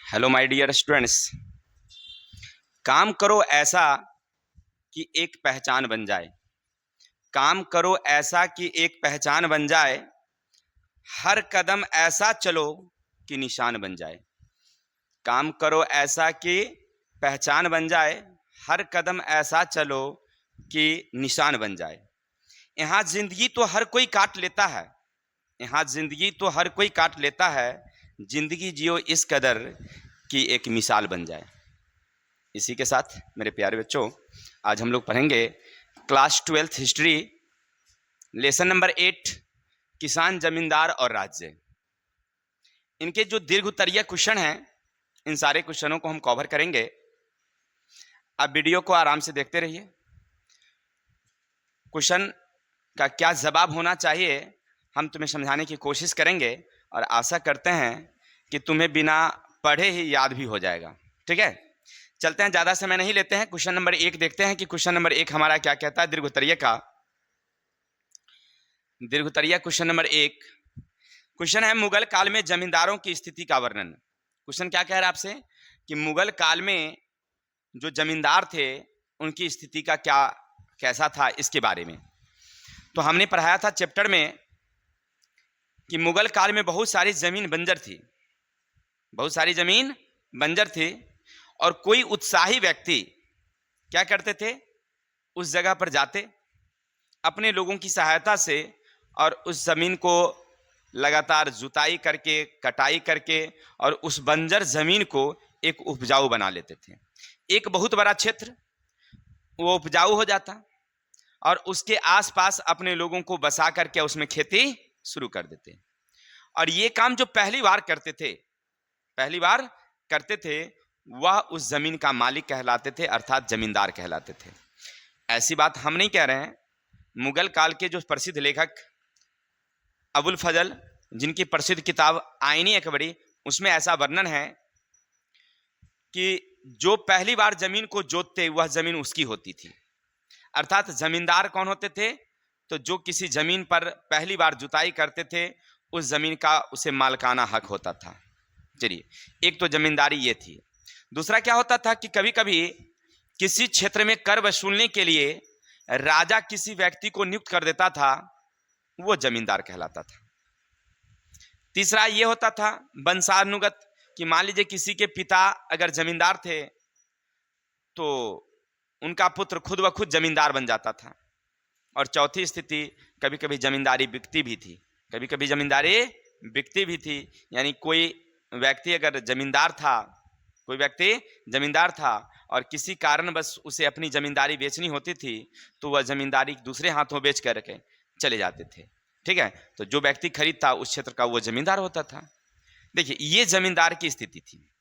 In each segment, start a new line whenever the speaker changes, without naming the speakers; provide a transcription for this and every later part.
Hello my dear students. काम करो ऐसा कि एक पहचान बन जाए। काम करो ऐसा कि एक पहचान बन जाए। हर कदम ऐसा चलो कि निशान बन जाए। काम करो ऐसा कि पहचान बन जाए। हर कदम ऐसा चलो कि निशान बन जाए। यहाँ जिंदगी तो हर कोई काट लेता है। यहाँ जिंदगी तो हर कोई काट लेता है। जिंदगी जियो इस कदर कि एक मिसाल बन जाए। इसी के साथ मेरे प्यारे बच्चों, आज हम लोग पढ़ेंगे class 12th history, lesson number 8, किसान, जमींदार और राज्य। इनके जो दीर्घ उत्तरीय क्वेश्चन हैं, इन सारे क्वेश्चनों को हम कवर करेंगे। अब वीडियो को आराम से देखते रहिए। क्वेश्चन का क्या जवाब होना चाहिए हम तुम्हें समझाने की कोशिश करेंगे और आशा करते हैं कि तुम्हें बिना पढ़े ही याद भी हो जाएगा। ठीक है, चलते हैं, ज्यादा समय नहीं लेते हैं। क्वेश्चन नंबर 1 देखते हैं कि क्वेश्चन नंबर 1 हमारा क्या कहता है। दीर्घ उत्तरीय का दीर्घ उत्तरीय क्वेश्चन नंबर 1 क्वेश्चन है, मुगल काल में जमींदारों की स्थिति का वर्णन। क्वेश्चन क्या कह रहा है आपसे कि मुगल काल में जो जमींदार थे उनकी स्थिति का क्या कैसा था, इसके बारे में। तो हमने पढ़ाया था चैप्टर में कि मुगल काल में बहुत सारी जमीन बंजर थी, बहुत सारी जमीन बंजर थी, और कोई उत्साही व्यक्ति क्या करते थे, उस जगह पर जाते अपने लोगों की सहायता से और उस जमीन को लगातार जुताई करके, कटाई करके, और उस बंजर जमीन को एक उपजाऊ बना लेते थे। एक बहुत बड़ा क्षेत्र वो उपजाऊ हो जाता और उसके आसपास अपने लोगों को बसा करके उसमें खेती शुरू कर देते। और ये काम जो पहली बार करते थे वह उस जमीन का मालिक कहलाते थे, अर्थात जमींदार कहलाते थे। ऐसी बात हम नहीं कह रहे हैं। मुगल काल के जो प्रसिद्ध लेखक अबुल फजल, जिनकी प्रसिद्ध किताब आईनी अकबरी, उसमें ऐसा वर्णन है कि जो पहली बार जमीन को जोतते वह जमीन उसकी होती थी। अर्थात जमींदार कौन होते थे, तो जो किसी जमीन पर पहली बार जुताई करते थे उस जमीन का उसे मालकाना हक होता था। चलिए, एक तो जमींदारी ये थी। दूसरा क्या होता था कि कभी कभी किसी क्षेत्र में कर वसूलने के लिए राजा किसी व्यक्ति को नियुक्त कर देता था, वो जमींदार कहलाता था। तीसरा ये होता था वंशानुगत, कि मान लीजिए किसी के पिता अगर जमींदार थे तो उनका पुत्र खुद ब खुद जमींदार बन जाता था। और चौथी स्थिति, कभी कभी जमींदारी बिकती भी थी, कभी कभी जमींदारी बिकती भी थी। यानी कोई व्यक्ति अगर जमींदार था और किसी कारणवश उसे अपनी जमींदारी बेचनी होती थी तो वह जमींदारी दूसरे हाथों बेच करके चले जाते थे। ठीक है, तो जो व्यक्ति खरीदता उस क्षेत्र का वो जमींदार होता था। देखिए, ये जमींदार की स्थिति थी।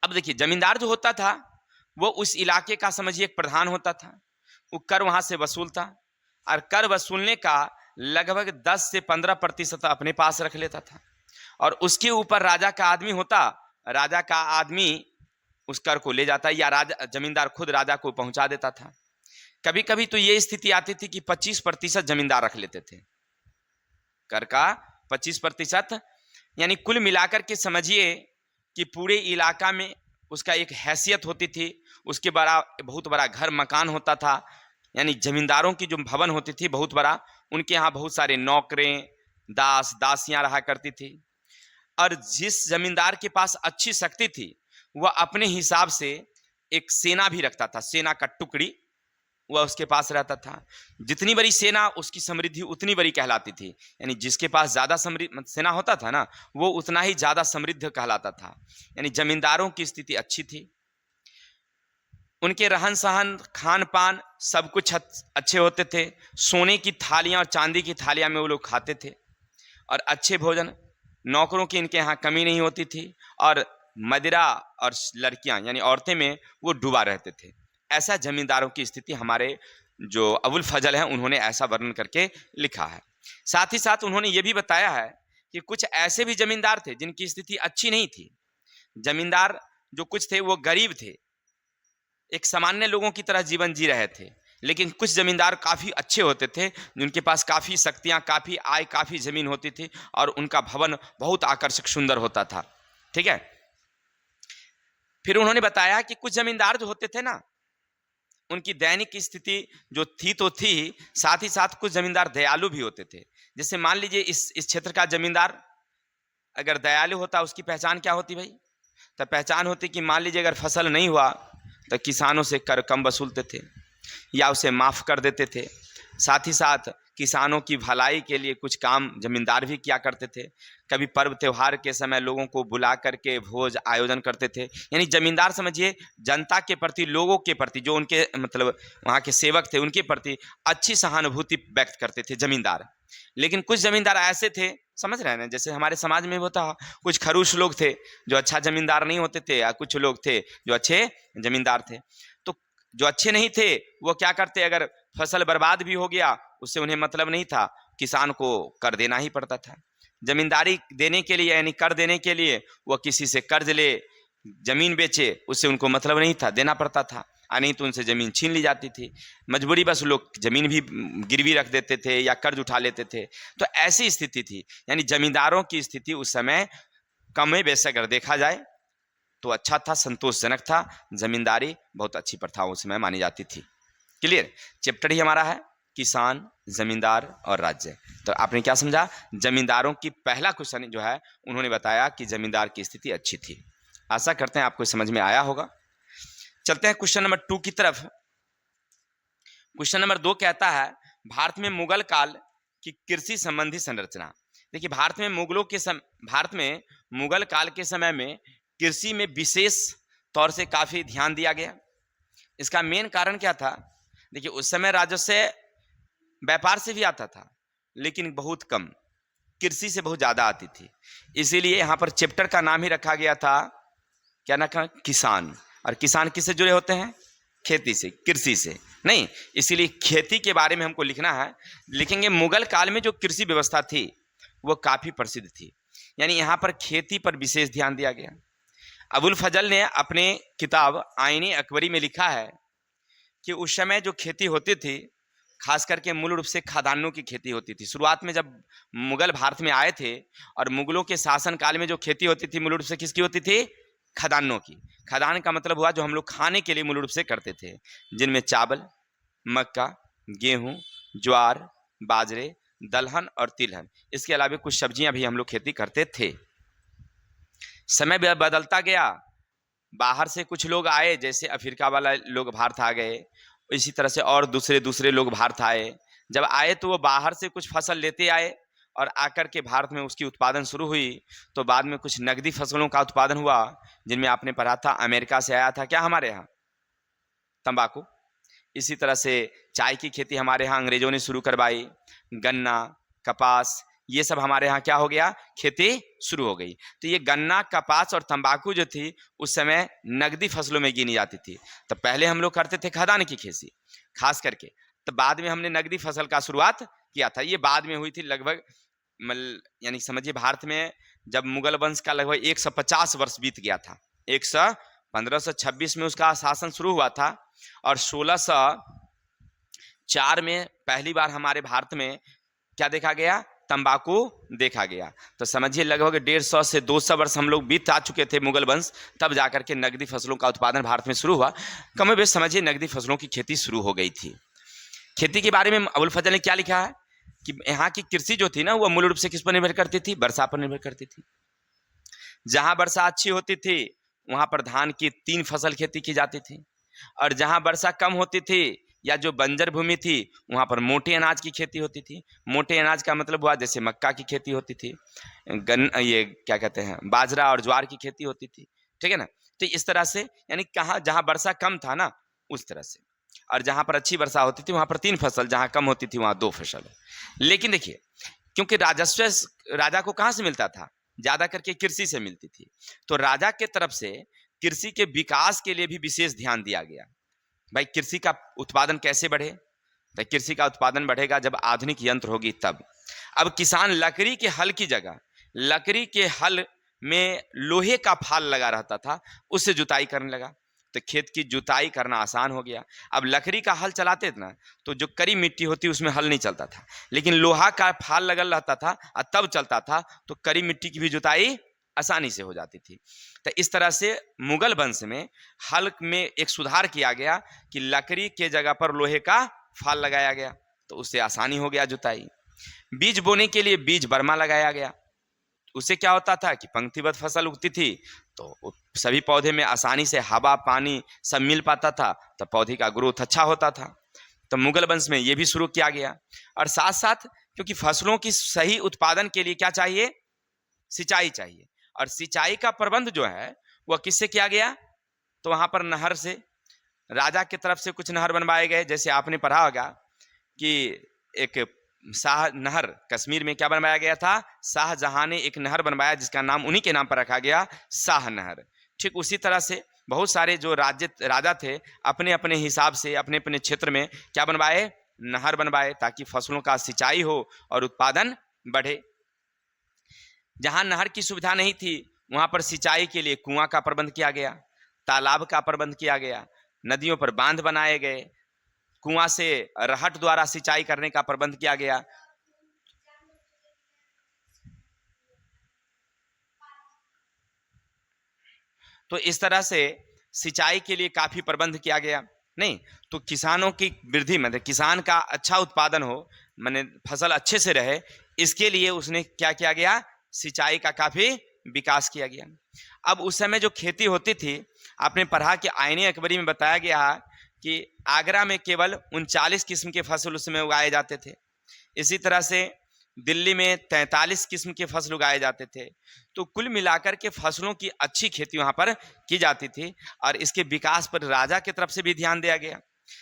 अब देखिए, जमींदार जो होता था वो उस इलाके का समझिए एक प्रधान होता था। वो कर वहां से वसूलता और कर वसूलने का लगभग 10 से 15% अपने पास रख लेता था। और उसके ऊपर राजा का आदमी होता, राजा का आदमी उस कर को ले जाता या जमींदार खुद राजा को पहुंचा देता था। कभी कभी तो ये स्थिति आती थी कि 25% जमींदार रख लेते थे, कर का 25%। यानी कुल मिलाकर के समझिए कि पूरे इलाका में उसका एक हैसियत होती थी। उसके बहुत बड़ा घर मकान होता था। यानी जमींदारों की जो भवन होती थी बहुत बड़ा, उनके यहाँ बहुत सारे नौकरें, दासियां रहा करती थी। और जिस जमींदार के पास अच्छी शक्ति थी वह अपने हिसाब से एक सेना भी रखता था, सेना का टुकड़ी वह उसके पास रहता था। जितनी बड़ी सेना उसकी समृद्धि उतनी बड़ी कहलाती थी। यानी जिसके पास ज्यादा सेना होता था ना, वो उतना ही ज्यादा समृद्ध कहलाता था। यानी जमींदारों की स्थिति अच्छी थी। उनके रहन सहन, खान पान सब कुछ अच्छे होते थे। सोने की थालियां और चांदी की थालियां में वो लोग खाते थे और अच्छे भोजन। नौकरों की इनके यहाँ कमी नहीं होती थी और मदिरा और लड़कियां यानी औरतें में वो डूबा रहते थे। ऐसा जमींदारों की स्थिति हमारे जो अबुल फजल हैं उन्होंने ऐसा वर्णन करके लिखा है। साथ ही साथ उन्होंने ये भी बताया है कि कुछ ऐसे भी जमींदार थे जिनकी स्थिति अच्छी नहीं थी। जमींदार जो कुछ थे वो गरीब थे, एक सामान्य लोगों की तरह जीवन जी रहे थे। लेकिन कुछ जमींदार काफी अच्छे होते थे, जिनके पास काफी शक्तियां, काफी आय, काफी जमीन होती थी और उनका भवन बहुत आकर्षक सुंदर होता था। ठीक है, फिर उन्होंने बताया कि कुछ जमींदार जो होते थे ना, उनकी दैनिक स्थिति जो थी तो थी, साथ ही साथ कुछ जमींदार दयालु भी होते थे। जैसे मान लीजिए इस क्षेत्र का जमींदार अगर दयालु होता, उसकी पहचान क्या होती भाई? तो पहचान होती कि मान लीजिए अगर फसल नहीं हुआ तो किसानों से कर कम वसूलते थे या उसे माफ़ कर देते थे। साथ ही साथ किसानों की भलाई के लिए कुछ काम जमींदार भी किया करते थे। कभी पर्व त्योहार के समय लोगों को बुला करके भोज आयोजन करते थे। यानी जमींदार समझिए जनता के प्रति, लोगों के प्रति, जो उनके मतलब वहाँ के सेवक थे उनके प्रति अच्छी सहानुभूति व्यक्त करते थे जमींदार। लेकिन कुछ जमींदार ऐसे थे, समझ रहे हैं ना, जैसे हमारे समाज में होता, कुछ खरूश लोग थे जो अच्छा जमींदार नहीं होते थे, या कुछ लोग थे जो अच्छे जमींदार थे। तो जो अच्छे नहीं थे वो क्या करते, अगर फसल बर्बाद भी हो गया उससे उन्हें मतलब नहीं था, किसान को कर देना ही पड़ता था। जमींदारी देने के लिए यानी कर देने के लिए वो किसी से कर्ज ले, जमीन बेचे, उससे उनको मतलब नहीं था, देना पड़ता था, नहीं तो उनसे जमीन छीन ली जाती थी। मजबूरी बस लोग जमीन भी गिरवी रख देते थे या कर्ज उठा लेते थे। तो ऐसी स्थिति थी, यानी जमींदारों की स्थिति उस समय कम है, बेशक अगर देखा जाए तो अच्छा था, संतोषजनक था। जमींदारी बहुत अच्छी प्रथा उस समय मानी जाती थी। क्लियर? चैप्टर ही हमारा है किसान, जमींदार और राज्य। तो आपने क्या समझा? जमींदारों की पहला क्वेश्चन जो है उन्होंने बताया कि जमींदार की स्थिति अच्छी थी। आशा करते हैं आपको समझ में आया होगा। चलते हैं क्वेश्चन नंबर 2 की तरफ। क्वेश्चन नंबर 2 कहता है भारत में मुगल काल की कृषि संबंधी संरचना। देखिए भारत में मुगल काल के समय में कृषि में विशेष तौर से काफी ध्यान दिया गया। इसका मेन कारण क्या था? देखिए उस समय राजस्व व्यापार से भी आता था लेकिन बहुत कम, कृषि से बहुत ज्यादा आती थी। इसीलिए यहाँ पर चैप्टर का नाम ही रखा गया था, क्या ना कहा, किसान। और किसान किससे जुड़े होते हैं? खेती से, कृषि से नहीं। इसीलिए खेती के बारे में हमको लिखना है। लिखेंगे मुगल काल में जो कृषि व्यवस्था थी वो काफी प्रसिद्ध थी, यानी यहाँ पर खेती पर विशेष ध्यान दिया गया। अबुल फजल ने अपने किताब आईने अकबरी में लिखा है कि उस समय जो खेती होती थी खास करके मूल रूप से खादानों की खेती होती थी। शुरुआत में जब मुगल भारत में आए थे और मुगलों के शासन काल में जो खेती होती थी मूल रूप से किसकी होती थी? खदानों की। खदान का मतलब हुआ जो हम लोग खाने के लिए मूल रूप से करते थे, जिनमें चावल, मक्का, गेहूं, ज्वार, बाजरे, दलहन और तिलहन, इसके अलावा कुछ सब्जियां भी हम लोग खेती करते थे। समय बदलता गया, बाहर से कुछ लोग आए, जैसे अफ्रीका वाला लोग भारत आ गए, इसी तरह से और दूसरे लोग भारत आए। जब आए तो वो बाहर से कुछ फसल लेते आए और आकर के भारत में उसकी उत्पादन शुरू हुई। तो बाद में कुछ नकदी फसलों का उत्पादन हुआ, जिनमें आपने पढ़ा था अमेरिका से आया था क्या हमारे यहाँ? तंबाकू। इसी तरह से चाय की खेती हमारे यहाँ अंग्रेजों ने शुरू करवाई। गन्ना, कपास, ये सब हमारे यहाँ क्या हो गया? खेती शुरू हो गई। तो ये गन्ना, कपास और तंबाकू जो थी उस समय नकदी फसलों में गिनी जाती थी। तो पहले हम लोग करते थे खदान की खेती खास करके, तो बाद में हमने नकदी फसल का शुरुआत किया था। ये बाद में हुई थी लगभग, यानी समझिए भारत में जब मुगल वंश का लगभग 150 वर्ष बीत गया था। 1526 में उसका शासन शुरू हुआ था और 1604 में पहली बार हमारे भारत में क्या देखा गया? तंबाकू देखा गया। तो समझिए लगभग 150 से 200 वर्ष हम लोग बीत आ चुके थे मुगल वंश, तब जाकर के नकदी फसलों का उत्पादन भारत में शुरू हुआ। कम बेश समझिए नकदी फसलों की खेती शुरू हो गई थी। खेती के बारे में अबुल फजल ने क्या लिखा है कि यहाँ की कृषि जो थी ना वो मूल रूप से किस पर निर्भर करती थी? वर्षा पर निर्भर करती थी। जहां वर्षा अच्छी होती थी वहां पर धान की 3 फसल खेती की जाती थी, और जहां वर्षा कम होती थी या जो बंजर भूमि थी वहां पर मोटे अनाज की खेती होती थी। मोटे अनाज का मतलब हुआ जैसे मक्का की खेती होती थी, ये क्या कहते हैं, बाजरा और ज्वार की खेती होती थी। ठीक है ना? तो इस तरह से यानी कहाँ जहां वर्षा कम था ना उस तरह से, और जहां पर अच्छी वर्षा होती थी वहां पर 3 फसल, जहां कम होती थी वहां 2 फसल। लेकिन देखिए क्योंकि राजस्व राजा को कहां से मिलता था? ज्यादा करके कृषि से मिलती थी। तो राजा के तरफ से कृषि के विकास के लिए भी विशेष ध्यान दिया गया। भाई कृषि का उत्पादन कैसे बढ़े? तो कृषि का उत्पादन बढ़ेगा जब आधुनिक यंत्र होगी तब। अब किसान लकड़ी के हल की जगह लकड़ी के हल में लोहे का फाल लगा रहता था, उससे जुताई करने लगा। तो खेत की जुताई करना आसान हो गया। अब लकड़ी का हल चलाते थे ना तो जो कड़ी मिट्टी होती उसमें हल नहीं चलता था, लेकिन लोहा का फाल लगल रहता था और तब चलता था, तो कड़ी मिट्टी की भी जुताई आसानी से हो जाती थी। तो इस तरह से मुगल वंश में हल में एक सुधार किया गया कि लकड़ी के जगह पर लोहे का फाल लगाया गया, तो उससे आसानी हो गया जुताई। बीज बोने के लिए बीज बर्मा लगाया गया, उससे क्या होता था कि पंक्तिबद्ध फसल उगती थी, तो सभी पौधे में आसानी से हवा पानी सब मिल पाता था, तो पौधे का ग्रोथ अच्छा होता था। तो मुगल वंश में ये भी शुरू किया गया। और साथ साथ क्योंकि फसलों की सही उत्पादन के लिए क्या चाहिए, सिंचाई चाहिए, और सिंचाई का प्रबंध जो है वह किससे किया गया, तो वहां पर नहर से, राजा की तरफ से कुछ नहर बनवाए गए। जैसे आपने पढ़ा होगा कि एक शाह नहर, कश्मीर में क्या बनवाया गया था, शाहजहां ने एक नहर बनवाया जिसका नाम उन्हीं के नाम पर रखा गया, शाह नहर। ठीक उसी तरह से बहुत सारे जो राजा थे अपने अपने हिसाब से अपने अपने क्षेत्र में क्या बनवाए, नहर बनवाए, ताकि फसलों का सिंचाई हो और उत्पादन बढ़े। जहां नहर की सुविधा नहीं थी वहां पर सिंचाई के लिए कुआं का प्रबंध किया गया, तालाब का प्रबंध किया गया, नदियों पर बांध बनाए गए, कुआं से रहट द्वारा सिंचाई करने का प्रबंध किया गया। तो इस तरह से सिंचाई के लिए काफी प्रबंध किया गया। नहीं तो किसानों की वृद्धि, मतलब किसान का अच्छा उत्पादन हो, माने फसल अच्छे से रहे, इसके लिए उसने क्या किया गया, सिंचाई का काफी विकास किया गया। अब उस समय जो खेती होती थी, आपने पढ़ा कि आईने अकबरी में बताया गया कि आगरा में केवल 39 किस्म के फसल उस समय उगाए जाते थे। इसी तरह से दिल्ली में 43 किस्म के फसल उगाए जाते थे। तो कुल मिलाकर के फसलों की अच्छी खेती वहां पर की जाती थी, और इसके विकास पर राजा की तरफ से भी ध्यान दिया गया।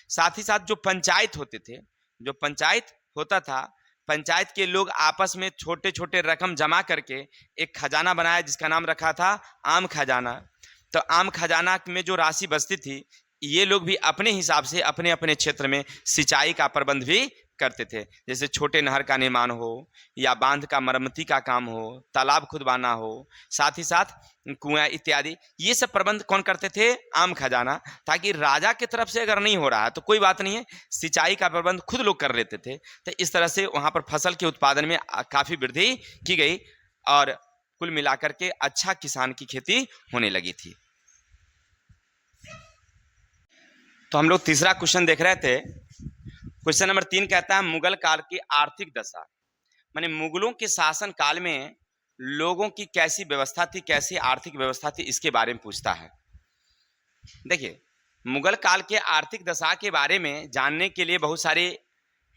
साथ ही साथ जो पंचायत होते थे, जो पंचायत होता था, पंचायत के लोग आपस में छोटे छोटे रकम जमा करके एक खजाना बनाया जिसका नाम रखा था आम खजाना। तो आम खजाना में जो राशि बचती थी, ये लोग भी अपने हिसाब से अपने अपने क्षेत्र में सिंचाई का प्रबंध भी करते थे। जैसे छोटे नहर का निर्माण हो, या बांध का मरम्मती का काम हो, तालाब खुदवाना हो, साथ ही साथ कुआं इत्यादि, ये सब प्रबंध कौन करते थे, आम खजाना। ताकि राजा की तरफ से अगर नहीं हो रहा है तो कोई बात नहीं है, सिंचाई का प्रबंध खुद लोग कर लेते थे। तो इस तरह से वहां पर फसल के उत्पादन में काफी वृद्धि की गई, और कुल मिलाकर के अच्छा किसान की खेती होने लगी थी। तो हम लोग तीसरा क्वेश्चन देख रहे थे। क्वेश्चन नंबर 3 कहता है मुगल काल की आर्थिक दशा, माने मुगलों के शासन काल में लोगों की कैसी व्यवस्था थी, कैसी आर्थिक व्यवस्था थी, इसके बारे में पूछता है। देखिए, मुगल काल के आर्थिक दशा के बारे में जानने के लिए बहुत सारी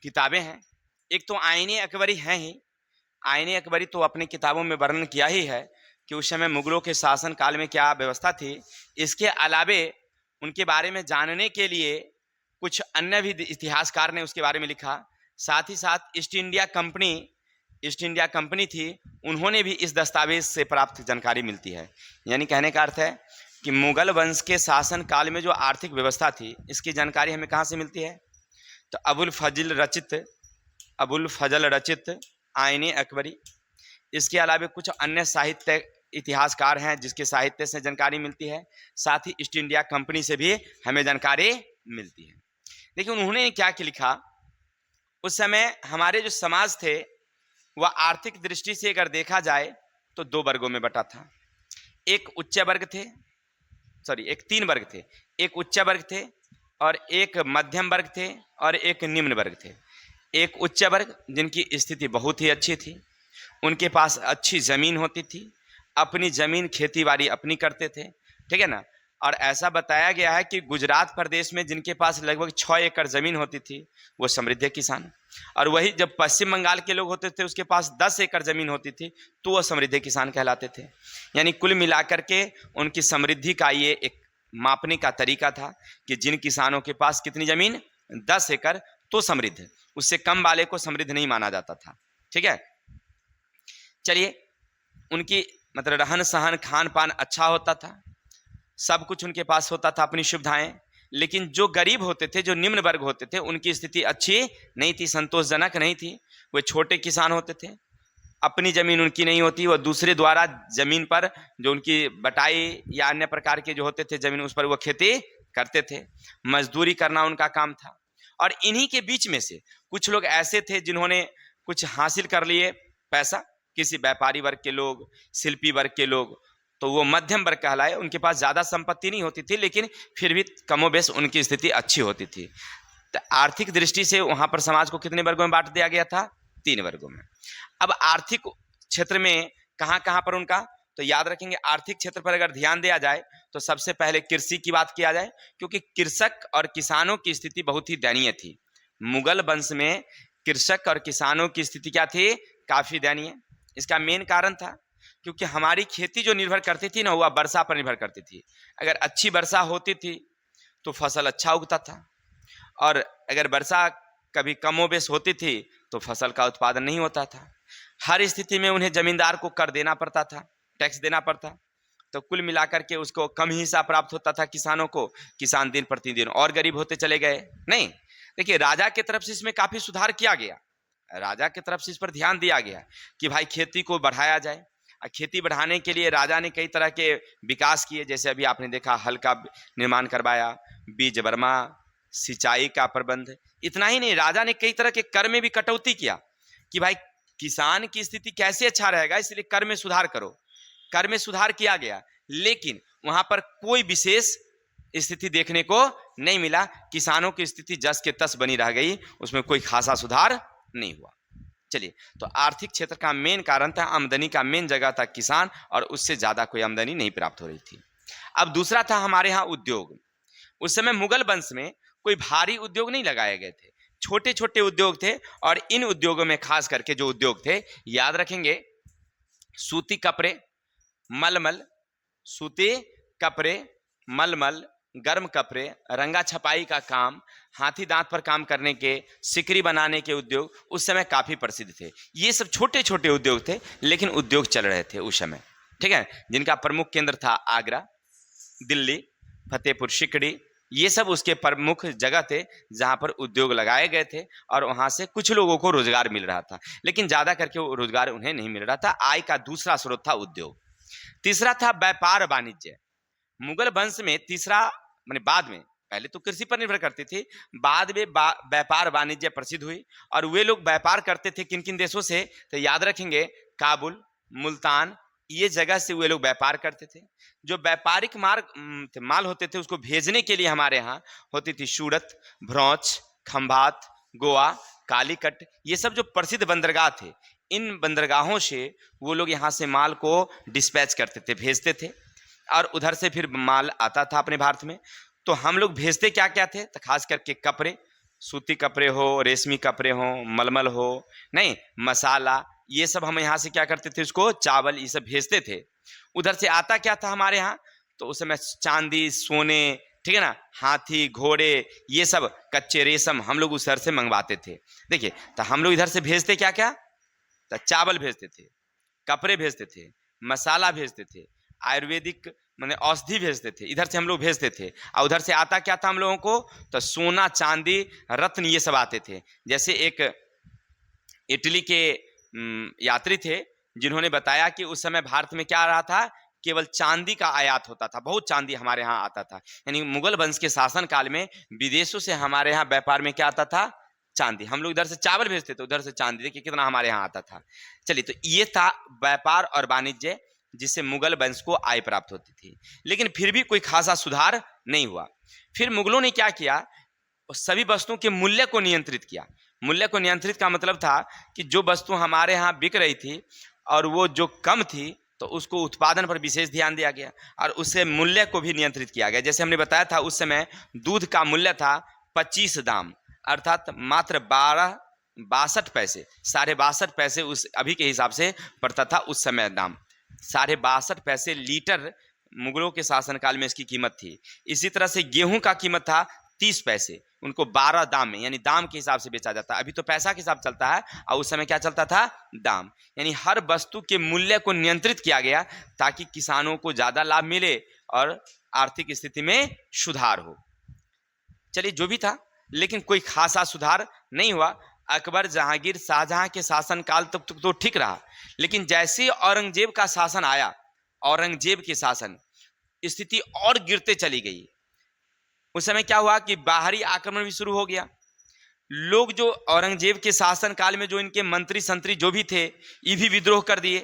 किताबें हैं। एक तो आईने अकबरी है ही, आईने अकबरी तो अपनी किताबों में वर्णन किया ही है कि उस समय मुगलों के शासन काल में क्या व्यवस्था थी। इसके अलावे उनके बारे में जानने के लिए कुछ अन्य भी इतिहासकार ने उसके बारे में लिखा। साथ ही साथ ईस्ट इंडिया कंपनी थी, उन्होंने भी इस दस्तावेज से प्राप्त जानकारी मिलती है। यानी कहने का अर्थ है कि मुगल वंश के शासन काल में जो आर्थिक व्यवस्था थी, इसकी जानकारी हमें कहाँ से मिलती है, तो अबुल फजल रचित आईने अकबरी। इसके अलावा कुछ अन्य साहित्य इतिहासकार हैं जिसके साहित्य से जानकारी मिलती है। साथ ही ईस्ट इंडिया कंपनी से भी हमें जानकारी मिलती है। देखिए, उन्होंने क्या लिखा, उस समय हमारे जो समाज थे वह आर्थिक दृष्टि से अगर देखा जाए तो 2 वर्गों में बटा था। एक उच्च वर्ग थे, एक 3 वर्ग थे। एक उच्च वर्ग थे, और एक मध्यम वर्ग थे, और एक निम्न वर्ग थे। एक उच्च वर्ग जिनकी स्थिति बहुत ही अच्छी थी, उनके पास अच्छी जमीन होती थी, अपनी जमीन खेती बाड़ी अपनी करते थे, ठीक है ना। और ऐसा बताया गया है कि गुजरात प्रदेश में जिनके पास लगभग 6 एकड़ जमीन होती थी वो समृद्ध किसान, और वही जब पश्चिम बंगाल के लोग होते थे उसके पास 10 एकड़ जमीन होती थी तो वह समृद्ध किसान कहलाते थे। यानी कुल मिलाकर के उनकी समृद्धि का ये एक मापने का तरीका था कि जिन किसानों के पास कितनी जमीन, 10 एकड़, तो समृद्ध, उससे कम वाले को समृद्ध नहीं माना जाता था। ठीक है, चलिए, उनकी मतलब रहन सहन खान पान अच्छा होता था, सब कुछ उनके पास होता था, अपनी सुविधाएं। लेकिन जो गरीब होते थे, जो निम्न वर्ग होते थे, उनकी स्थिति अच्छी नहीं थी, संतोषजनक नहीं थी। वे छोटे किसान होते थे, अपनी जमीन उनकी नहीं होती, वह दूसरे द्वारा जमीन पर जो उनकी बटाई या अन्य प्रकार के जो होते थे जमीन, उस पर वो खेती करते थे, मजदूरी करना उनका काम था। और इन्हीं के बीच में से कुछ लोग ऐसे थे जिन्होंने कुछ हासिल कर लिए पैसा, किसी व्यापारी वर्ग के लोग, शिल्पी वर्ग के लोग, तो वो मध्यम वर्ग कहलाए। उनके पास ज़्यादा संपत्ति नहीं होती थी, लेकिन फिर भी कमोबेश उनकी स्थिति अच्छी होती थी। तो आर्थिक दृष्टि से वहाँ पर समाज को कितने वर्गों में बांट दिया गया था? 3 वर्गों में। अब आर्थिक क्षेत्र में कहाँ कहाँ पर उनका, तो याद रखेंगे आर्थिक क्षेत्र पर अगर ध्यान दिया जाए तो सबसे पहले कृषि की बात किया जाए, क्योंकि कृषक और किसानों की स्थिति बहुत ही दयनीय थी। मुगल वंश में कृषक और किसानों की स्थिति क्या थी? काफी दयनीय। इसका मेन कारण था क्योंकि हमारी खेती जो निर्भर करती थी ना, वह वर्षा पर निर्भर करती थी। अगर अच्छी वर्षा होती थी तो फसल अच्छा उगता था, और अगर वर्षा कभी कमोबेश होती थी तो फसल का उत्पादन नहीं होता था। हर स्थिति में उन्हें जमींदार को कर देना पड़ता था, टैक्स देना पड़ता, तो कुल मिलाकर के उसको कम हिस्सा प्राप्त होता था किसानों को। किसान दिन प्रतिदिन और गरीब होते चले गए। नहीं, देखिए राजा की तरफ से इसमें काफी सुधार किया गया। राजा की तरफ से इस पर ध्यान दिया गया कि भाई खेती को बढ़ाया जाए। खेती बढ़ाने के लिए राजा ने कई तरह के विकास किए, जैसे अभी आपने देखा हल का निर्माण करवाया, बीज वर्मा, सिंचाई का प्रबंध। इतना ही नहीं, राजा ने कई तरह के कर में भी कटौती किया कि भाई किसान की स्थिति कैसे अच्छा रहेगा, इसलिए कर में सुधार करो। कर में सुधार किया गया, लेकिन वहां पर कोई विशेष स्थिति देखने को नहीं मिला। किसानों की स्थिति जस के तस बनी रह गई, उसमें कोई खासा सुधार नहीं हुआ। चलिए, तो आर्थिक क्षेत्र का मेन कारण था, आमदनी का मेन जगह था किसान, और उससे ज्यादा कोई आमदनी नहीं प्राप्त हो रही थी। अब दूसरा था हमारे यहाँ उद्योग। उस समय मुगल वंश में कोई भारी उद्योग नहीं लगाए गए थे, छोटे छोटे उद्योग थे। और इन उद्योगों में खास करके जो उद्योग थे, याद रखेंगे, सूती कपड़े, मलमल, सूती कपड़े, मलमल, गर्म कपड़े, रंगा छपाई का काम, हाथी दांत पर काम करने के, सिकरी बनाने के उद्योग उस समय काफी प्रसिद्ध थे। ये सब छोटे छोटे उद्योग थे, लेकिन उद्योग चल रहे थे उस समय, ठीक है, जिनका प्रमुख केंद्र था आगरा, दिल्ली, फतेहपुर सिकड़ी। ये सब उसके प्रमुख जगह थे जहां पर उद्योग लगाए गए थे, और वहां से कुछ लोगों को रोजगार मिल रहा था, लेकिन ज्यादा करके वो रोजगार उन्हें नहीं मिल रहा था। आय का दूसरा स्रोत था उद्योग। तीसरा था व्यापार वाणिज्य। मुगल वंश में तीसरा, माने बाद में, पहले तो कृषि पर निर्भर करती थी, बाद में व्यापार वाणिज्य प्रसिद्ध हुई। और वे लोग व्यापार करते थे किन किन देशों से, तो याद रखेंगे काबुल, मुल्तान, ये जगह से वे लोग व्यापार करते थे। जो व्यापारिक माल होते थे उसको भेजने के लिए हमारे यहाँ होती थी सूरत, भ्रौच, खंभात, गोवा, कालीकट, ये सब जो प्रसिद्ध बंदरगाह थे, इन बंदरगाहों से वो लोग यहाँ से माल को डिस्पैच करते थे, भेजते थे, और उधर से फिर माल आता था अपने भारत में। तो हम लोग भेजते क्या क्या थे, तो खास करके कपड़े, सूती कपड़े हो, रेशमी कपड़े हो, मलमल हो, नहीं, मसाला, ये सब हम यहाँ से क्या करते थे, उसको चावल ये सब भेजते थे। उधर से आता क्या था हमारे यहाँ, तो उस समय चांदी, सोने, ठीक है ना, हाथी, घोड़े, ये सब कच्चे रेशम हम लोग उधर से मंगवाते थे। देखिए, तो हम लोग इधर से भेजते क्या क्या, तो चावल भेजते थे, कपड़े भेजते थे, मसाला भेजते थे, आयुर्वेदिक माने औषधि भेजते थे, इधर से हम लोग भेजते थे। और उधर से आता क्या था हम लोगों को, तो सोना, चांदी, रत्न, ये सब आते थे। जैसे एक इटली के यात्री थे जिन्होंने बताया कि उस समय भारत में क्या आ रहा था, केवल चांदी का आयात होता था, बहुत चांदी हमारे यहाँ आता था। यानी मुगल वंश के शासन काल में विदेशों से हमारे यहाँ व्यापार में क्या आता था, चांदी। हम लोग इधर से चावल भेजते थे, उधर से चांदी, देखिए कितना हमारे यहाँ आता था। चलिए, तो ये था व्यापार और वाणिज्य, जिससे मुगल वंश को आय प्राप्त होती थी, लेकिन फिर भी कोई खासा सुधार नहीं हुआ। फिर मुगलों ने क्या किया, सभी वस्तुओं के मूल्य को नियंत्रित किया। मूल्य को नियंत्रित का मतलब था कि जो वस्तु हमारे यहाँ बिक रही थी और वो जो कम थी, तो उसको उत्पादन पर विशेष ध्यान दिया गया, और उससे मूल्य को भी नियंत्रित किया गया। जैसे हमने बताया था, उस समय दूध का मूल्य था 25 दाम, अर्थात मात्र 62 पैसे, 62.5 पैसे उस अभी के हिसाब से पड़ता था उस समय दाम। 62.5 पैसे लीटर मुगलों के शासनकाल में इसकी कीमत थी। इसी तरह से गेहूं का कीमत था 30 पैसे, उनको 12 दाम में, यानी दाम के हिसाब से बेचा जाता है। अभी तो पैसा के हिसाब चलता है, और उस समय क्या चलता था, दाम। यानी हर वस्तु के मूल्य को नियंत्रित किया गया ताकि किसानों को ज्यादा लाभ मिले और आर्थिक स्थिति में सुधार हो। चलिए, जो भी था, लेकिन कोई खासा सुधार नहीं हुआ। अकबर, जहांगीर, शाहजहां के शासनकाल तक तो ठीक रहा, लेकिन जैसे औरंगजेब का शासन आया, औरंगजेब के शासन, स्थिति और गिरते चली गई। उस समय क्या हुआ कि बाहरी आक्रमण भी शुरू हो गया। लोग जो औरंगजेब के शासन काल में जो इनके मंत्री संतरी जो भी थे, ये भी विद्रोह कर दिए।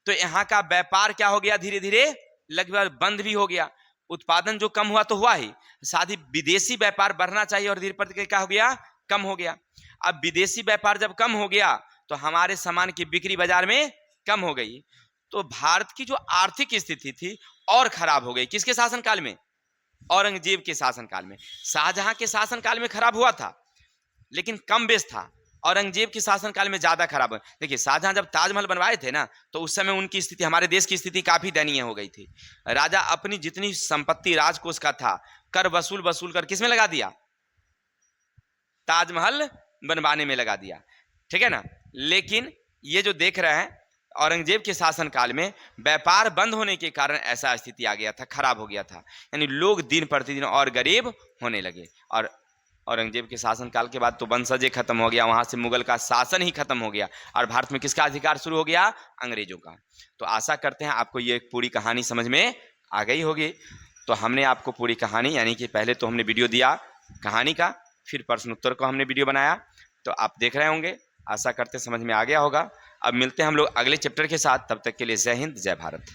तो यहाँ का व्यापार क्या हो गया, धीरे धीरे लगभग बंद भी हो गया। उत्पादन जो कम हुआ तो हुआ ही, साथ ही विदेशी व्यापार बढ़ना चाहिए और धीरे धीरे क्या हो गया, कम हो गया। अब विदेशी व्यापार जब कम हो गया तो हमारे सामान की बिक्री बाजार में कम हो गई। तो भारत की जो आर्थिक स्थिति थी और खराब हो गई। किसके शासनकाल में? औरंगजेब के शासनकाल में। शाहजहां के शासनकाल में खराब हुआ था लेकिन कम बेस था, औरंगजेब के शासनकाल में ज्यादा खराब है। देखिए शाहजहां जब ताजमहल बनवाए थे ना, तो उस समय उनकी स्थिति, हमारे देश की स्थिति काफी दयनीय हो गई थी। राजा अपनी जितनी संपत्ति राजकोष का था कर वसूल कर किसमें लगा दिया, ताजमहल बनवाने में लगा दिया, ठीक है ना। लेकिन ये जो देख रहे हैं, औरंगजेब के शासनकाल में व्यापार बंद होने के कारण ऐसा स्थिति आ गया था, खराब हो गया था। यानी लोग दिन प्रतिदिन और गरीब होने लगे। और औरंगजेब के शासनकाल के बाद तो वंशज ही खत्म हो गया, वहां से मुगल का शासन ही खत्म हो गया और भारत में किसका अधिकार शुरू हो गया, अंग्रेजों का। तो आशा करते हैं आपको ये पूरी कहानी समझ में आ गई होगी। तो हमने आपको पूरी कहानी, यानी कि पहले तो हमने वीडियो दिया कहानी का, फिर प्रश्न उत्तर को हमने वीडियो बनाया, तो आप देख रहे होंगे। आशा करते समझ में आ गया होगा। अब मिलते हैं हम लोग अगले चैप्टर के साथ, तब तक के लिए जय हिंद जय भारत।